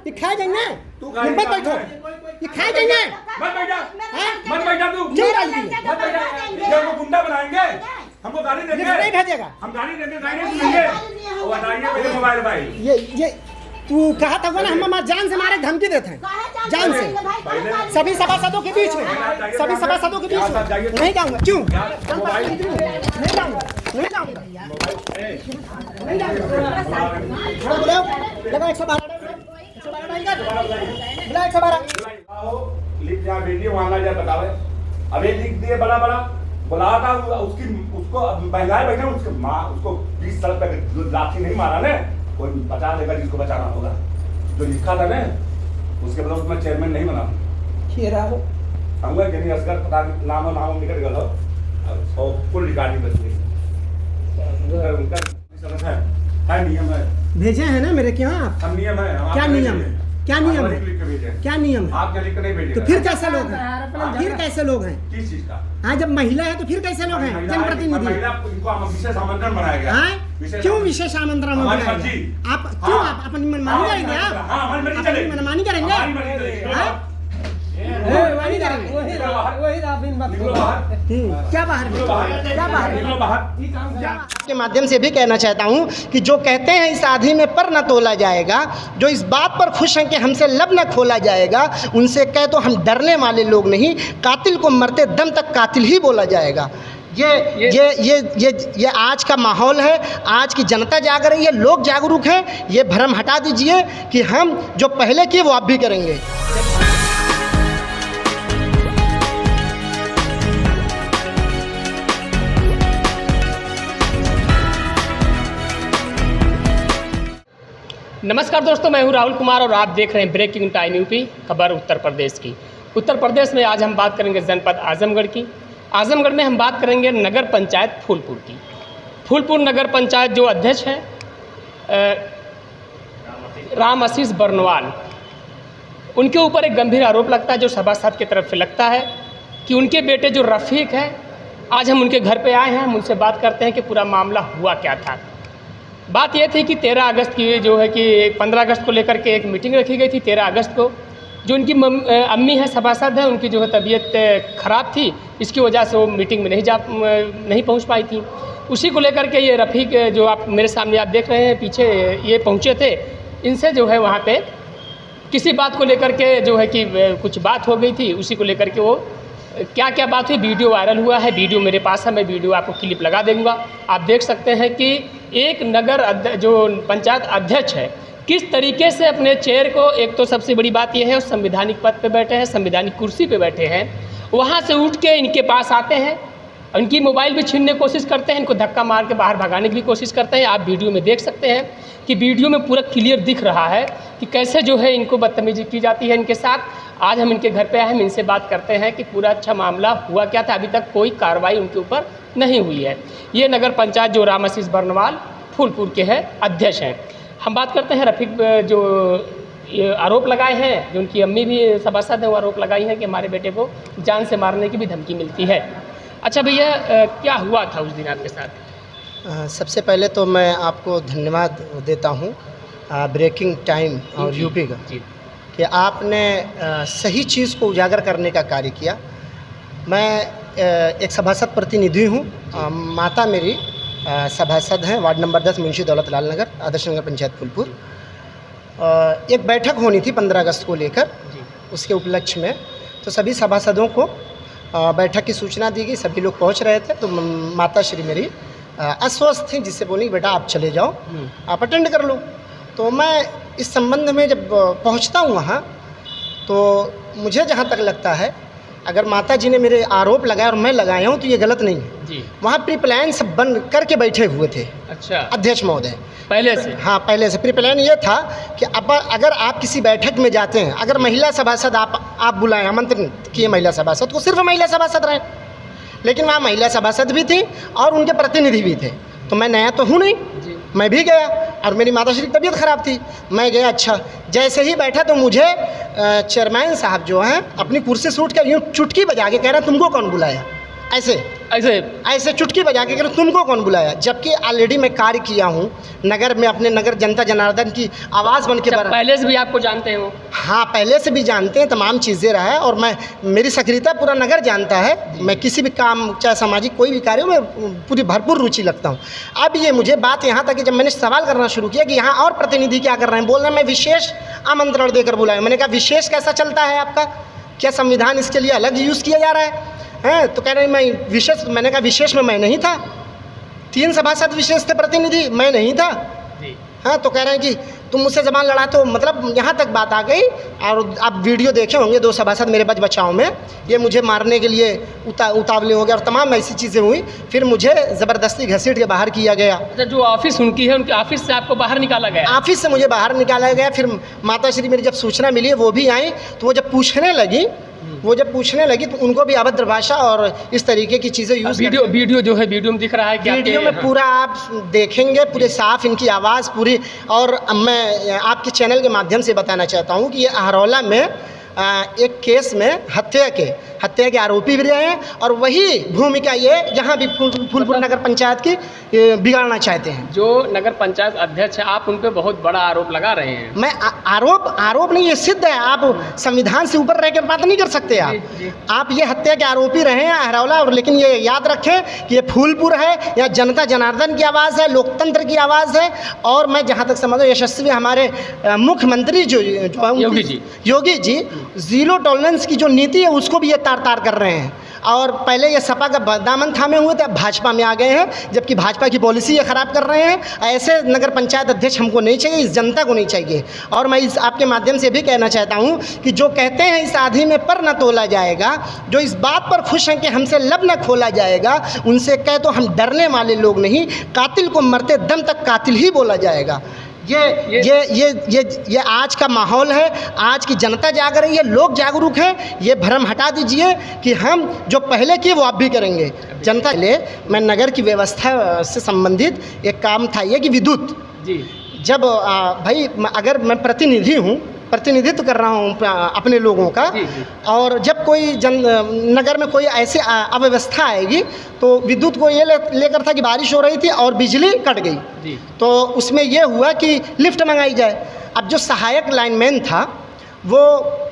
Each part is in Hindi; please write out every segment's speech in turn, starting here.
ये खाए जाएंगे, मत बैठो, ये खाए जाएंगे, मत बैठा तू, क्यों राजनीति मत बैठा, ये हमको गुंडा बनाएंगे, हमको गाड़ी देंगे, नहीं भेजेगा, हम गाड़ी देंगे, गाड़ी नहीं देंगे, और बताइए मेरे मोबाइल भाई, ये तू कहा था ना हम हमारे जान से मारे धमकी देते हैं, जान से सभी सभासदों के बीच में, सभी सभासदों के बीच में नहीं जाऊंगा, क्यों नहीं जाऊंगा, नहीं जाऊंगा, नहीं जाऊंगा, लगा 112 बुला 112 लिख जा वीडियो वहाँ ना जा बतावे, अभी लिख दिए बड़ा बुला था उसको महिलाएं बैठे उसको माँ उसको 20 साल तक लाठी नहीं मारा ने, कोई बचा देगा जिसको बचाना होगा, जो लिखा था ना उसके बाद उसमें चेयरमैन नहीं बना, हम गिनी असगर पता नाम निकल गया और फुल रिकॉर्डिंग बच गई, उनका नियम है, भेजे हैं ना मेरे के यहाँ, हम नियम है, क्या नियम है, क्या नियम है, क्या नियम है, आप क्या लिख नहीं भेजे, तो फिर कैसे लोग हैं, फिर कैसे लोग हैं, किस चीज का, हाँ जब महिला है तो फिर कैसे लोग हैं, जनप्रतिनिधि, इनको विशेष आमंत्रण बनाया गया, हाँ क्यों विशेष आमंत्रण हमारी बनाया मर्जी, गया? आप क्यों आप अपनी मनमानी करेंगे, आप हाँ हमारी मर्जी चलेगी, मनमानी करेंगे, हमारी मर्जी चलेगी, हाँ? मनमानी करेंगे, क्या बाहर, क्या बाहर के माध्यम से भी कहना चाहता हूं कि जो कहते हैं इस आधी में पर न तोला जाएगा, जो इस बात पर खुश हैं कि हमसे लब न खोला जाएगा, उनसे कह तो हम डरने वाले लोग नहीं, कातिल को मरते दम तक कातिल ही बोला जाएगा। ये आज का माहौल है, आज की जनता जाग रही है, लोग जागरूक हैं, ये भ्रम हटा दीजिए कि हम जो पहले किए वो आप भी करेंगे। नमस्कार दोस्तों, मैं हूं राहुल कुमार और आप देख रहे हैं ब्रेकिंग टाइम यूपी, खबर उत्तर प्रदेश की। उत्तर प्रदेश में आज हम बात करेंगे जनपद आजमगढ़ की। आजमगढ़ में हम बात करेंगे नगर पंचायत फूलपुर की। फूलपुर नगर पंचायत जो अध्यक्ष हैं राम आशीष बर्नवाल, उनके ऊपर एक गंभीर आरोप लगता है जो सभासद की तरफ से लगता है कि उनके बेटे जो रफ़ीक हैं, आज हम उनके घर पे आए हैं, हम उनसे बात करते हैं कि पूरा मामला हुआ क्या था। बात यह थी कि 13 अगस्त की जो है कि 15 अगस्त को लेकर के एक मीटिंग रखी गई थी। 13 अगस्त को जो उनकी अम्मी है, सभासद हैं, उनकी जो है तबीयत ख़राब थी, इसकी वजह से वो मीटिंग में नहीं पहुंच पाई थी। उसी को लेकर के ये रफ़ीक जो आप मेरे सामने आप देख रहे हैं पीछे, ये पहुंचे थे। इनसे जो है वहाँ पे किसी बात को लेकर के जो है कि कुछ बात हो गई थी, उसी को लेकर के वो क्या क्या बात हुई, वीडियो वायरल हुआ है। वीडियो मेरे पास है, मैं वीडियो आपको क्लिप लगा दूँगा। आप देख सकते हैं कि एक नगर जो पंचायत अध्यक्ष है किस तरीके से अपने चेयर को, एक तो सबसे बड़ी बात यह है उस संवैधानिक पद पे बैठे हैं, संवैधानिक कुर्सी पे बैठे हैं, वहाँ से उठ के इनके पास आते हैं, उनकी मोबाइल भी छीनने की कोशिश करते हैं, इनको धक्का मार के बाहर भगाने की भी कोशिश करते हैं। आप वीडियो में देख सकते हैं कि वीडियो में पूरा क्लियर दिख रहा है कि कैसे जो है इनको बदतमीजी की जाती है इनके साथ। आज हम इनके घर पे आए, हम इनसे बात करते हैं कि पूरा अच्छा मामला हुआ क्या था। अभी तक कोई कार्रवाई उनके ऊपर नहीं हुई है। ये नगर पंचायत जो राम आशीष बर्नवाल फूलपुर के हैं, अध्यक्ष हैं। हम बात करते हैं रफ़ीक जो आरोप लगाए हैं, जो उनकी अम्मी भी सभासद हैं, वो आरोप लगाई हैं कि हमारे बेटे को जान से मारने की भी धमकी मिलती है। अच्छा भैया, क्या हुआ था उस दिन आपके साथ? सबसे पहले तो मैं आपको धन्यवाद देता हूँ ब्रेकिंग टाइम और यूपी का कि आपने सही चीज़ को उजागर करने का कार्य किया। मैं एक सभासद प्रतिनिधि हूँ, माता मेरी सभासद हैं, वार्ड नंबर 10 मुंशी दौलत लाल नगर, आदर्श नगर पंचायत फूलपुर। एक बैठक होनी थी 15 अगस्त को लेकर, उसके उपलक्ष्य में तो सभी सभासदों को बैठक की सूचना दी गई। सभी लोग पहुंच रहे थे, तो माता श्री मेरी अस्वस्थ थी, जिससे बोली बेटा आप चले जाओ, आप अटेंड कर लो। तो मैं इस संबंध में जब पहुंचता हूं वहाँ, तो मुझे जहाँ तक लगता है अगर माता जी ने मेरे आरोप लगाए और मैं लगाया हूँ तो ये गलत नहीं है जी। वहाँ प्री प्लान सब बन करके बैठे हुए थे। अच्छा, अध्यक्ष महोदय पहले से? हाँ, पहले से प्री प्लान ये था कि अब अगर आप किसी बैठक में जाते हैं, अगर महिला सभासद आप बुलाएं, आमंत्रित किए महिला सभासद को, सिर्फ महिला सभासद रहे, लेकिन वहाँ महिला सभासद भी थी और उनके प्रतिनिधि भी थे। तो मैं नया तो हूँ नहीं, मैं भी गया और मेरी माता श्री की तबीयत ख़राब थी, मैं गया। अच्छा, जैसे ही बैठा तो मुझे चेयरमैन साहब जो हैं अपनी कुर्सी से उठ कर यूँ चुटकी बजा के कह रहे हैं तुमको कौन बुलाया। ऐसे ऐसे ऐसे चुटकी बजा के करो, तुमको कौन बुलाया? जबकि ऑलरेडी मैं कार्य किया हूँ नगर में, अपने नगर जनता जनार्दन की आवाज़ बन के बना। पहले से भी आपको जानते हैं वो? हाँ, पहले से भी जानते हैं, तमाम चीज़ें रहा है और मैं, मेरी सक्रियता पूरा नगर जानता है। मैं किसी भी काम, चाहे सामाजिक कोई भी कार्य हो, मैं पूरी भरपूर रुचि लगता हूँ। अब ये मुझे बात यहाँ तक कि जब मैंने सवाल करना शुरू किया कि यहाँ और प्रतिनिधि क्या कर रहे हैं, बोल रहे हैं मैं विशेष आमंत्रण देकर बुलाया। मैंने कहा विशेष कैसा चलता है आपका? क्या संविधान इसके लिए अलग यूज़ किया जा रहा है? तो कह रहे हैं मैं विशेष, मैंने कहा विशेष में मैं नहीं था, 3 सभासद विशेष थे प्रतिनिधि, मैं नहीं था। हाँ, तो कह रहे हैं कि तुम मुझसे ज़बान लड़ा, तो मतलब यहाँ तक बात आ गई। और आप वीडियो देखे होंगे, 2 सभासद मेरे बच बचाव में ये मुझे मारने के लिए उतावले हो गए और तमाम ऐसी चीज़ें हुई। फिर मुझे ज़बरदस्ती घसीट के बाहर किया गया। अच्छा, जो ऑफिस उनकी है, उनके ऑफिस से आपको बाहर निकाला गया? ऑफिस से मुझे बाहर निकाला गया। फिर माता श्री मेरी जब सूचना मिली, वो भी आई, तो वो जब पूछने लगी तो उनको भी अभद्र भाषा और इस तरीके की चीज़ें यूज़। वीडियो जो है, वीडियो में दिख रहा है कि वीडियो में पूरा आप देखेंगे, पूरे साफ इनकी आवाज़ पूरी। और मैं आपके चैनल के माध्यम से बताना चाहता हूँ कि ये अहरौला में एक केस में हत्या के आरोपी भी रहे हैं और वही भूमिका ये जहाँ भी फूलपुर नगर पंचायत की बिगाड़ना चाहते हैं। जो नगर पंचायत अध्यक्ष है, आप उन पे बहुत बड़ा आरोप लगा रहे हैं। मैं आरोप नहीं, ये सिद्ध है। आप संविधान से ऊपर रहकर बात नहीं कर सकते। आप ये हत्या के आरोपी रहे हैं अहरौला, और लेकिन ये याद रखें कि ये फूलपुर है, या जनता जनार्दन की आवाज़ है, लोकतंत्र की आवाज़ है। और मैं जहाँ तक समझ यशस्वी हमारे मुख्यमंत्री जो योगी जी ज़ीरो टॉलरेंस की जो नीति है उसको भी ये तार कर रहे हैं। और पहले ये सपा का दामन थामे हुए थे, अब भाजपा में आ गए हैं, जबकि भाजपा की पॉलिसी ये ख़राब कर रहे हैं। ऐसे नगर पंचायत अध्यक्ष हमको नहीं चाहिए, इस जनता को नहीं चाहिए। और मैं इस आपके माध्यम से भी कहना चाहता हूँ कि जो कहते हैं इस आधी में पर न तोला जाएगा, जो इस बात पर खुश हैं कि हमसे लब न खोला जाएगा, उनसे कह तो हम डरने वाले लोग नहीं, कातिल को मरते दम तक कातिल ही बोला जाएगा। ये आज का माहौल है, आज की जनता जाग रही है, लोग जागरूक हैं। ये भ्रम हटा दीजिए कि हम जो पहले किए वो अब भी करेंगे। जनता के लिए मैं नगर की व्यवस्था से संबंधित एक काम था ये कि विद्युत जी, जब भाई अगर मैं प्रतिनिधि हूँ, प्रतिनिधित्व कर रहा हूँ अपने लोगों का, और जब कोई नगर में कोई ऐसी अव्यवस्था आएगी, तो विद्युत को ये लेकर था कि बारिश हो रही थी और बिजली कट गई, तो उसमें ये हुआ कि लिफ्ट मंगाई जाए। अब जो सहायक लाइनमैन था वो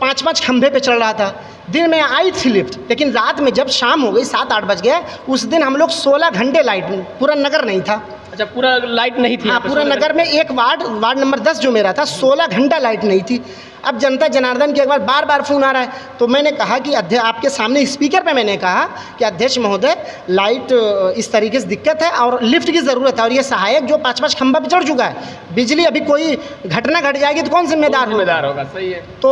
5-5 खंभे पे चढ़ रहा था। दिन में आई थी लिफ्ट, लेकिन रात में जब शाम हो गई, 7-8 बज गया, उस दिन हम लोग 16 घंटे लाइट, पूरा नगर नहीं था। अच्छा, पूरा लाइट नहीं थी? हाँ, पूरा नगर में एक वार्ड नंबर 10 जो मेरा था, 16 घंटा लाइट नहीं थी। अब जनता जनार्दन के एक बार फ़ोन आ रहा है, तो मैंने कहा कि आपके सामने स्पीकर पे मैंने कहा कि अध्यक्ष महोदय, लाइट इस तरीके से दिक्कत है और लिफ्ट की ज़रूरत है, और ये सहायक जो 5-5 खंभा पे चढ़ चुका है, बिजली अभी कोई घटना घट जाएगी तो कौन जिम्मेदार होगा? सही है। तो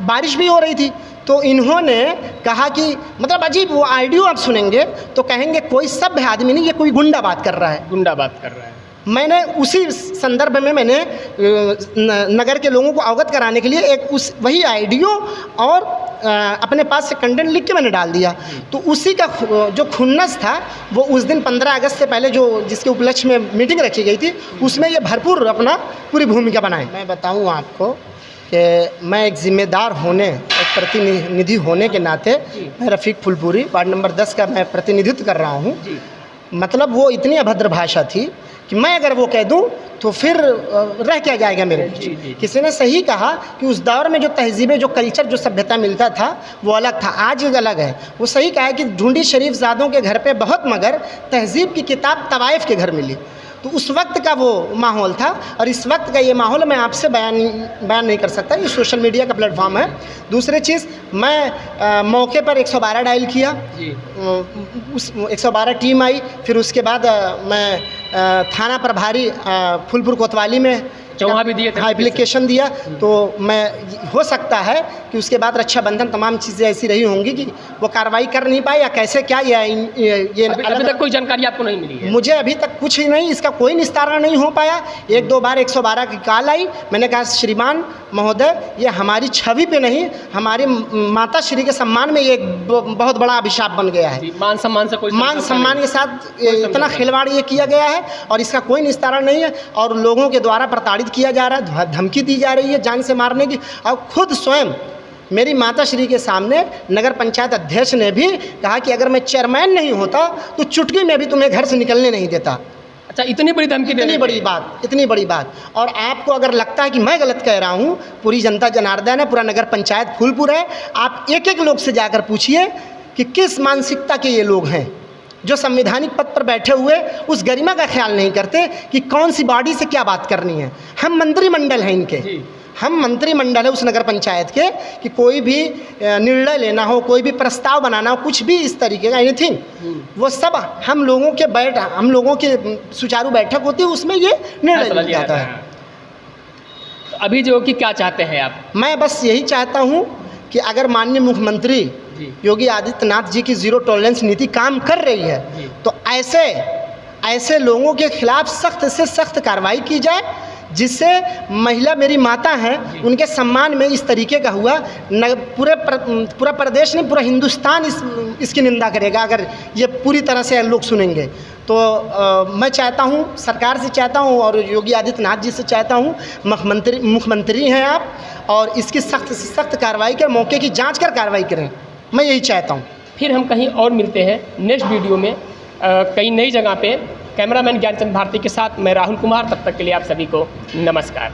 बारिश भी हो रही थी, तो इन्होंने कहा कि मतलब अजीब, वो ऑडियो आप सुनेंगे तो कहेंगे कोई सभ्य आदमी नहीं, ये कोई गुंडा बात कर रहा है। मैंने उसी संदर्भ में मैंने नगर के लोगों को अवगत कराने के लिए वही ऑडियो और अपने पास से कंटेंट लिख के मैंने डाल दिया। तो उसी का जो खुन्नस था वो उस दिन 15 अगस्त से पहले जो जिसके उपलक्ष्य में मीटिंग रखी गई थी, उसमें ये भरपूर अपना पूरी भूमिका बनाए। मैं बताऊँ आपको कि मैं एक ज़िम्मेदार होने, एक प्रतिनिधि होने के नाते, मैं रफ़ीक फुलपुरी वार्ड नंबर 10 का मैं प्रतिनिधित्व कर रहा हूँ। मतलब वो इतनी अभद्र भाषा थी कि मैं अगर वो कह दूं तो फिर रह क्या जाएगा मेरे बीच। किसी ने सही कहा कि उस दौर में जो तहजीबें, जो कल्चर, जो सभ्यता मिलता था वो अलग था, आज अलग है। वो सही कहा है कि ढूंढी शरीफ ज़ादों के घर पे बहुत, मगर तहजीब की किताब तवाइफ के घर मिली। तो उस वक्त का वो माहौल था, और इस वक्त का ये माहौल मैं आपसे बयान नहीं कर सकता, ये सोशल मीडिया का प्लेटफॉर्म है। दूसरी चीज़, मैं मौके पर 112 डायल किया, उस 112 टीम आई, फिर उसके बाद मैं थाना प्रभारी फूलपुर कोतवाली में वहाँ भी दिए थे, एप्लीकेशन दिया। तो मैं हो सकता है कि उसके बाद रक्षाबंधन तमाम चीज़ें ऐसी रही होंगी कि वो कार्रवाई कर नहीं पाए, या कैसे क्या ये अभी तक कोई जानकारी आपको नहीं मिली है? मुझे अभी तक कुछ ही नहीं, इसका कोई निस्तारण नहीं हो पाया। 1-2 बार 112 की कॉल आई, मैंने कहा श्रीमान महोदय, ये हमारी छवि पे नहीं, हमारी माता श्री के सम्मान में ये बहुत बड़ा अभिशाप बन गया है। मान सम्मान के साथ इतना खिलवाड़ ये किया गया है और इसका कोई निस्तारण नहीं है, और लोगों के द्वारा प्रताड़ित किया जा रहा है, धमकी दी जा रही है जान से मारने की। और खुद स्वयं मेरी माताश्री के सामने नगर पंचायत अध्यक्ष ने भी कहा कि अगर मैं चेयरमैन नहीं होता तो चुटकी में भी तुम्हें घर से निकलने नहीं देता। अच्छा, इतनी बड़ी धमकी दे इतनी बड़ी बात, इतनी बड़ी बात। और आपको अगर लगता है कि मैं गलत कह रहा हूँ, पूरी जनता जनार्दन है, पूरा नगर पंचायत फूलपुर है, आप एक एक लोग से जाकर पूछिए कि किस मानसिकता के ये लोग हैं जो संवैधानिक पद पर बैठे हुए उस गरिमा का ख्याल नहीं करते कि कौन सी बॉडी से क्या बात करनी है। हम मंत्रिमंडल हैं इनके, हम मंत्रिमंडल है उस नगर पंचायत के, कि कोई भी निर्णय लेना हो, कोई भी प्रस्ताव बनाना हो, कुछ भी इस तरीके का एनीथिंग, वो सब हम लोगों के सुचारू बैठक होती है, उसमें ये निर्णय लिया जाता है। तो अभी जो कि क्या चाहते हैं आप? मैं बस यही चाहता हूँ कि अगर माननीय मुख्यमंत्री योगी आदित्यनाथ जी की ज़ीरो टॉलरेंस नीति काम कर रही है तो ऐसे लोगों के खिलाफ सख्त से सख्त कार्रवाई की जाए, जिससे महिला मेरी माता हैं उनके सम्मान में इस तरीके का हुआ पूरा प्रदेश नहीं, पूरा हिंदुस्तान इसकी निंदा करेगा अगर ये पूरी तरह से लोग सुनेंगे। तो मैं चाहता हूँ, सरकार से चाहता हूँ और योगी आदित्यनाथ जी से चाहता हूँ, मुख्यमंत्री हैं आप, और इसकी सख्त से सख्त कार्रवाई कर, मौके की जांच कर कार्रवाई करें, मैं यही चाहता हूँ। फिर हम कहीं और मिलते हैं नेक्स्ट वीडियो में, कई नई जगह पे। कैमरामैन ज्ञानचंद भारती के साथ मैं राहुल कुमार, तब तक के लिए आप सभी को नमस्कार।